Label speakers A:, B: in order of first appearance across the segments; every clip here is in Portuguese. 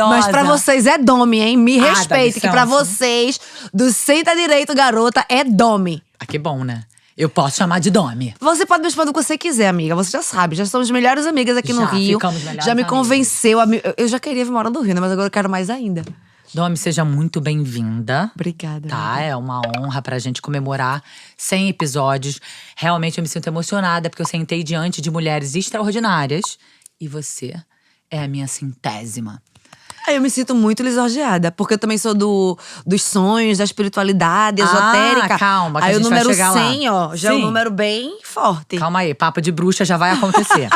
A: maravilhosa.
B: Mas pra vocês é Domi, hein? Me
A: dá
B: respeite, que pra
A: licença.
B: vocês, do Senta Direito Garota, é Domi.
A: Ah, que bom, né? Eu posso chamar de Domi.
B: Você pode me chamar do que você quiser, amiga. Você já sabe, já somos melhores amigas aqui no
A: Já,
B: Rio.
A: ficamos melhores
B: Já me
A: amigas.
B: convenceu. Eu já queria vir morar no Rio, né? Mas agora eu quero mais ainda.
A: Domi, seja muito bem-vinda.
B: Obrigada.
A: Tá,
B: amiga.
A: é uma honra pra gente comemorar 100 episódios. Realmente eu me sinto emocionada, porque eu sentei diante de mulheres extraordinárias. E você é a minha 100ª.
B: Eu me sinto muito lisonjeada, porque eu também sou dos sonhos, da espiritualidade, esotérica.
A: Calma, que
B: aí
A: a gente
B: o
A: vai
B: número
A: chegar lá.
B: 100, ó, já é um
A: Sim.
B: número bem forte.
A: Calma aí, papo de bruxa já vai acontecer.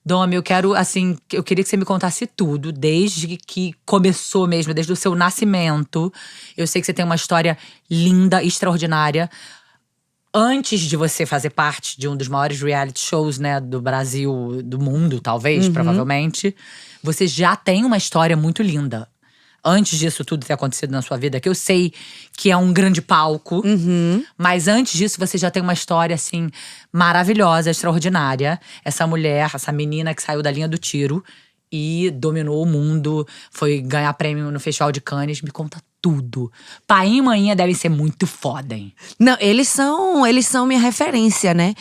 A: Domi, eu quero, assim, eu queria que você me contasse tudo, desde que começou mesmo, desde o seu nascimento. Eu sei que você tem uma história linda, extraordinária. Antes de você fazer parte de um dos maiores reality shows, né, do Brasil, do mundo, talvez, provavelmente, você já tem uma história muito linda. Antes disso tudo ter acontecido na sua vida, que eu sei que é um grande palco. Mas antes disso, você já tem uma história, assim, maravilhosa, extraordinária. Essa mulher, essa menina que saiu da linha do tiro e dominou o mundo, foi ganhar prêmio no Festival de Cannes. Me conta tudo. Pai e mãinha devem ser muito foda, hein?
B: Não, eles são minha referência, né?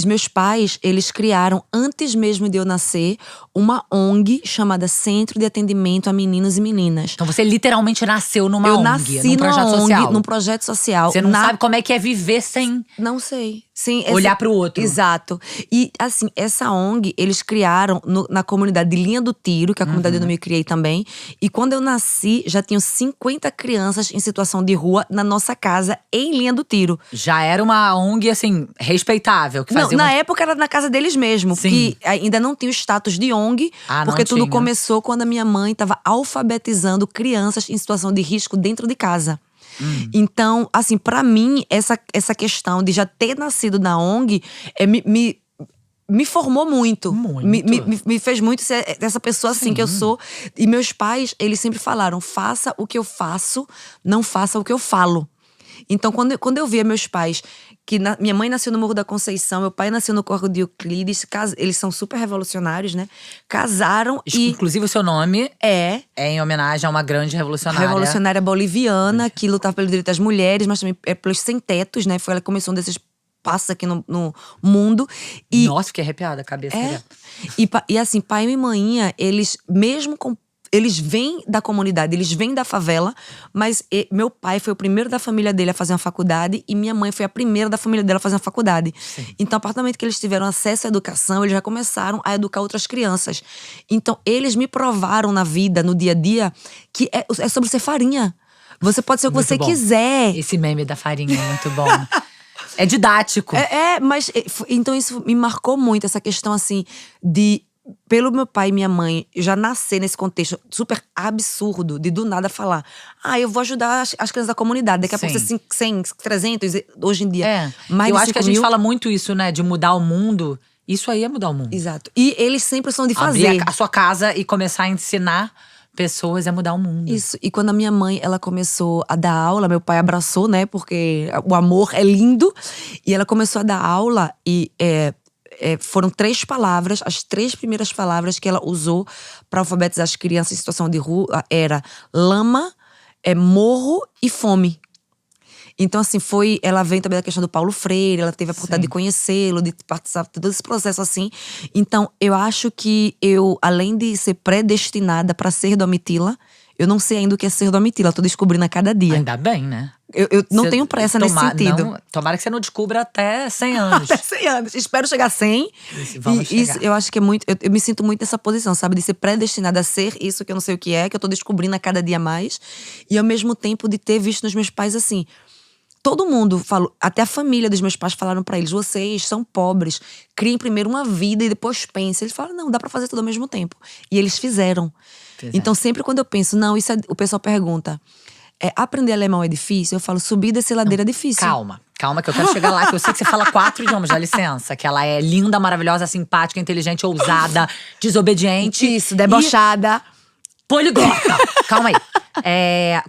B: Meus pais, eles criaram, antes mesmo de eu nascer, uma ONG chamada Centro de Atendimento a Meninos e Meninas.
A: Então você literalmente nasceu numa
B: Eu
A: ONG,
B: nasci
A: num projeto
B: numa ONG,
A: social.
B: num projeto social.
A: Você não sabe como é que é viver sem
B: Não sei. Sim,
A: olhar pro outro.
B: Exato. E assim, essa ONG, eles criaram na comunidade de Linha do Tiro, que é a comunidade onde eu me criei também. E quando eu nasci, já tinham 50 crianças em situação de rua na nossa casa, em Linha do Tiro.
A: Já era uma ONG, assim, respeitável. Que
B: Não,
A: fazia
B: na época era na casa deles mesmo,
A: Sim.
B: que ainda não tinha o status de ONG,
A: Ah, não
B: porque tudo
A: tinha.
B: começou quando a minha mãe estava alfabetizando crianças em situação de risco dentro de casa. Então, assim, pra mim, essa questão de já ter nascido na ONG me formou muito.
A: Muito.
B: Me fez muito ser essa pessoa assim que eu sou. E meus pais, eles sempre falaram: faça o que eu faço, não faça o que eu falo. Então, quando eu via meus pais, minha mãe nasceu no Morro da Conceição, meu pai nasceu no Córrego de Euclides, eles são super revolucionários, né? Casaram e…
A: Inclusive, o seu nome
B: É,
A: é em homenagem a uma grande revolucionária.
B: revolucionária boliviana, que lutava pelo direito das mulheres, mas também pelos sem-tetos, né? Foi ela que começou um desses passos aqui no mundo. E
A: Nossa, fiquei arrepiada, a cabeça.
B: E assim, pai e mãinha, eles mesmo com… Eles vêm da comunidade, eles vêm da favela, mas meu pai foi o primeiro da família dele a fazer uma faculdade e minha mãe foi a primeira da família dela a fazer uma faculdade. Então, a partir do momento que eles tiveram acesso à educação, eles já começaram a educar outras crianças. Então, eles me provaram na vida, no dia a dia, que é sobre ser farinha. Você pode ser o que
A: Muito
B: você
A: bom.
B: quiser.
A: Esse meme da farinha é muito bom. É didático.
B: Mas então isso me marcou muito, essa questão assim de… Pelo meu pai e minha mãe, eu já nascer nesse contexto super absurdo de do nada falar: eu vou ajudar as crianças da comunidade. Daqui a pouco
A: Sim.
B: você 100, 300, hoje em dia. Mais
A: Eu
B: de
A: acho que a
B: 5
A: gente
B: mil.
A: fala muito isso, né? De mudar o mundo. Isso aí é mudar o mundo.
B: Exato. E eles sempre são de fazer.
A: Abrir a sua casa e começar a ensinar pessoas é mudar o mundo.
B: Isso. E quando a minha mãe, ela começou a dar aula, meu pai abraçou, né? Porque o amor é lindo. E ela começou a dar aula e… foram 3 palavras, as 3 primeiras palavras que ela usou para alfabetizar as crianças em situação de rua era lama, morro e fome. Então, assim, ela vem também da questão do Paulo Freire, ela teve a oportunidade de conhecê-lo, de participar de todo esse processo assim. Então, eu acho que além de ser predestinada para ser Domitila, eu não sei ainda o que é ser Domitila, eu tô descobrindo a cada dia.
A: Ainda bem, né?
B: Eu não tenho pressa nesse sentido.
A: Tomara que você não descubra até 100 anos.
B: Até 100 anos. Espero chegar a 100.
A: Vamos chegar.
B: Isso, eu acho que é muito… Eu me sinto muito nessa posição, sabe? De ser predestinada a ser isso que eu não sei o que é, que eu tô descobrindo a cada dia mais. E ao mesmo tempo de ter visto nos meus pais assim… Todo mundo falou, até a família dos meus pais falaram pra eles: vocês são pobres, criem primeiro uma vida e depois pensem. Eles falaram: não, dá pra fazer tudo ao mesmo tempo. E eles fizeram. Então sempre quando eu penso, não, o pessoal pergunta: aprender alemão é difícil? Eu falo: subir e descer ladeira é difícil.
A: Calma que eu quero chegar lá, que eu sei que você fala 4 idiomas, dá licença. Que ela é linda, maravilhosa, simpática, inteligente, ousada, desobediente.
B: Isso, debochada.
A: Poliglota! Calma aí.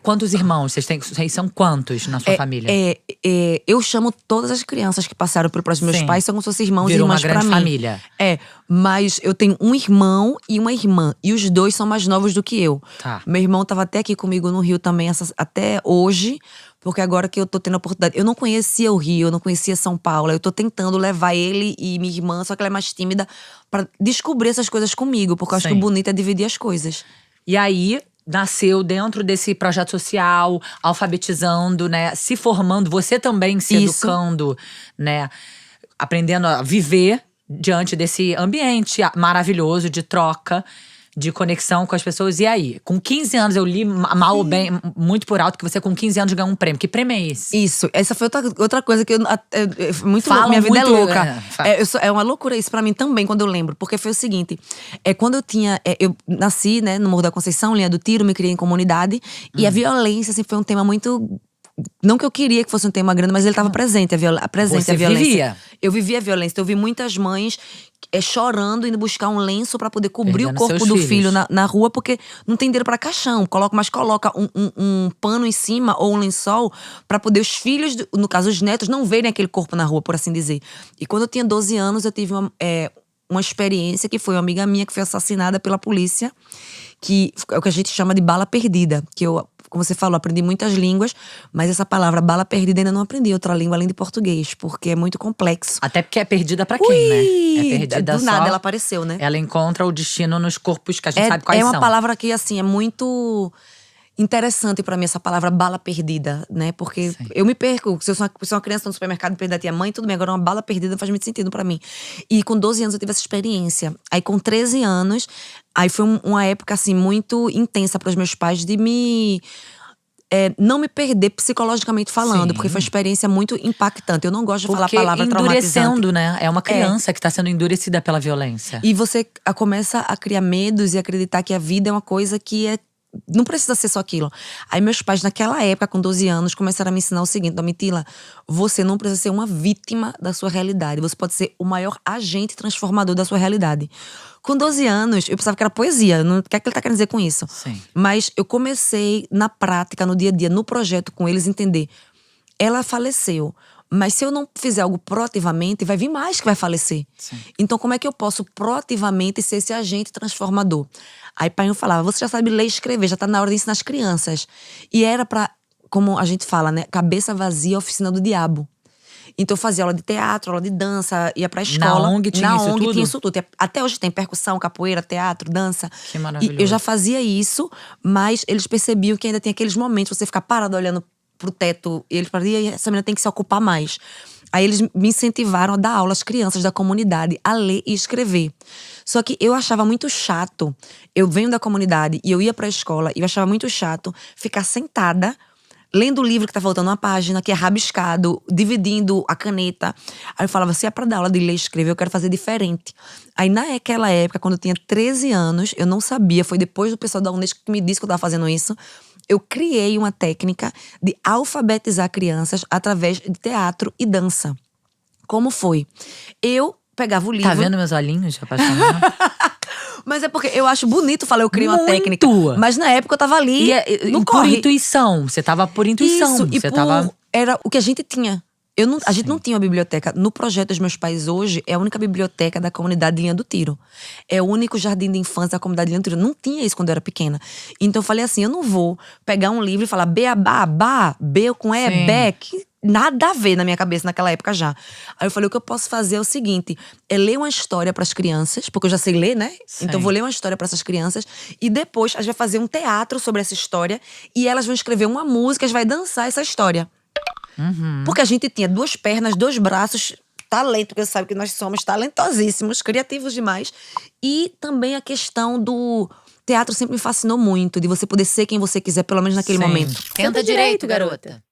A: Quantos irmãos vocês têm? Vocês são quantos na sua família?
B: Eu chamo todas as crianças que passaram pelos meus
A: Sim.
B: pais, são como se fossem irmãos
A: Virou
B: e irmãs
A: uma
B: pra
A: grande
B: mim.
A: família.
B: Mas eu tenho um irmão e uma irmã. E os dois são mais novos do que eu.
A: Tá.
B: Meu irmão tava até aqui comigo no Rio também, até hoje. Porque agora que eu tô tendo a oportunidade… Eu não conhecia o Rio, eu não conhecia São Paulo. Eu tô tentando levar ele e minha irmã, só que ela é mais tímida, pra descobrir essas coisas comigo. Porque eu acho que o
A: Sim.
B: bonito é dividir as coisas.
A: E aí, nasceu dentro desse projeto social, alfabetizando, né? Se formando, você também se
B: Isso.
A: educando, né? Aprendendo a viver diante desse ambiente maravilhoso de troca, de conexão com as pessoas. E aí? Com 15 anos, eu li mal ou bem, muito por alto, que você com 15 anos ganhou um prêmio. Que prêmio é esse?
B: Isso, essa foi outra coisa que muito
A: Falam
B: minha vida
A: muito,
B: é louca.
A: fala.
B: É uma loucura isso pra mim também, quando eu lembro. Porque foi o seguinte, quando eu tinha… eu nasci, né, no Morro da Conceição, linha do Tiro, me criei em comunidade. E a violência, assim, foi um tema muito… Não que eu queria que fosse um tema grande, mas ele estava presente,
A: Você
B: a violência.
A: vivia?
B: Eu vivia a violência. Então, eu vi muitas mães chorando, indo buscar um lenço pra poder cobrir
A: Perdendo
B: o corpo
A: seus
B: do
A: filhos.
B: filho na rua, porque não tem dinheiro pra caixão. Coloca um pano em cima ou um lençol pra poder os filhos, no caso os netos, não verem aquele corpo na rua, por assim dizer. E quando eu tinha 12 anos, eu tive uma experiência que foi uma amiga minha que foi assassinada pela polícia, que é o que a gente chama de bala perdida. Que eu, como você falou, aprendi muitas línguas, mas essa palavra bala perdida ainda não aprendi outra língua além de português, porque é muito complexo.
A: Até porque é perdida pra quem, né? É perdida
B: do
A: só…
B: nada ela apareceu, né?
A: Ela encontra o destino nos corpos que a gente sabe quais
B: É uma
A: são.
B: palavra que, assim, é muito interessante pra mim, essa palavra bala perdida, né? Porque
A: Sim.
B: eu me perco. Se eu sou uma criança no supermercado e perder a tia mãe, tudo bem. Agora, uma bala perdida não faz muito sentido pra mim. E com 12 anos eu tive essa experiência. Aí, com 13 anos, aí foi uma época, assim, muito intensa pros meus pais de não me perder psicologicamente falando,
A: Sim.
B: porque foi uma experiência muito impactante. Eu não gosto de falar a
A: Porque
B: palavra traumatizante.
A: endurecendo, né? É uma criança que tá sendo endurecida pela violência.
B: E você começa a criar medos e acreditar que a vida é uma coisa que não precisa ser só aquilo. Aí meus pais, naquela época, com 12 anos, começaram a me ensinar o seguinte: Domitila, você não precisa ser uma vítima da sua realidade. Você pode ser o maior agente transformador da sua realidade. Com 12 anos, eu pensava que era poesia. O que é que ele tá querendo dizer com isso?
A: Sim.
B: Mas eu comecei, na prática, no dia a dia, no projeto com eles, entender. Ela faleceu. Mas se eu não fizer algo proativamente, vai vir mais que vai falecer.
A: Sim.
B: Então, como é que eu posso proativamente ser esse agente transformador? Aí pai falava, você já sabe ler e escrever, já tá na hora de ensinar as crianças. E era pra, como a gente fala, né? Cabeça vazia, oficina do diabo. Então eu fazia aula de teatro, aula de dança, ia pra escola.
A: Na ONG tinha isso tudo?
B: Tinha isso tudo. Até hoje tem percussão, capoeira, teatro, dança.
A: Que maravilhoso.
B: E eu já fazia isso, mas eles percebiam que ainda tem aqueles momentos, você ficar parado olhando pro teto, e eles falaram, essa menina tem que se ocupar mais. Aí eles me incentivaram a dar aula às crianças da comunidade a ler e escrever. Só que eu achava muito chato, eu venho da comunidade e eu ia pra escola, e eu achava muito chato ficar sentada, lendo o livro que tá faltando uma página, que é rabiscado, dividindo a caneta. Aí eu falava, se é pra dar aula de ler e escrever, eu quero fazer diferente. Aí naquela época, quando eu tinha 13 anos, eu não sabia, foi depois do pessoal da Unesco que me disse que eu tava fazendo isso, eu criei uma técnica de alfabetizar crianças através de teatro e dança. Como foi? Eu pegava o livro…
A: Tá vendo meus olhinhos de apaixonado?
B: Mas é porque eu acho bonito falar, eu criei uma
A: Muito!
B: técnica. Mas na época eu tava ali, no
A: por
B: corre.
A: intuição. Você tava por intuição.
B: Isso, e
A: você tava…
B: era o que a gente tinha. A gente não tinha uma biblioteca. No projeto dos meus pais hoje, é a única biblioteca da comunidade de Linha do Tiro. É o único jardim de infância da comunidade de Linha do Tiro. Não tinha isso quando eu era pequena. Então eu falei assim, eu não vou pegar um livro e falar beabá, bá, B com E,
A: Sim.
B: bé, que nada a ver na minha cabeça naquela época já. Aí eu falei, o que eu posso fazer é o seguinte, é ler uma história pras crianças, porque eu já sei ler, né?
A: Sim.
B: Então eu vou ler uma história pra essas crianças e depois a gente vai fazer um teatro sobre essa história e elas vão escrever uma música, a gente vai dançar essa história. Porque a gente tinha 2 pernas, 2 braços, talento, porque você sabe que nós somos talentosíssimos, criativos demais. E também a questão do teatro sempre me fascinou muito, de você poder ser quem você quiser, pelo menos naquele
A: Sim.
B: momento.
A: Tenta direito, garota.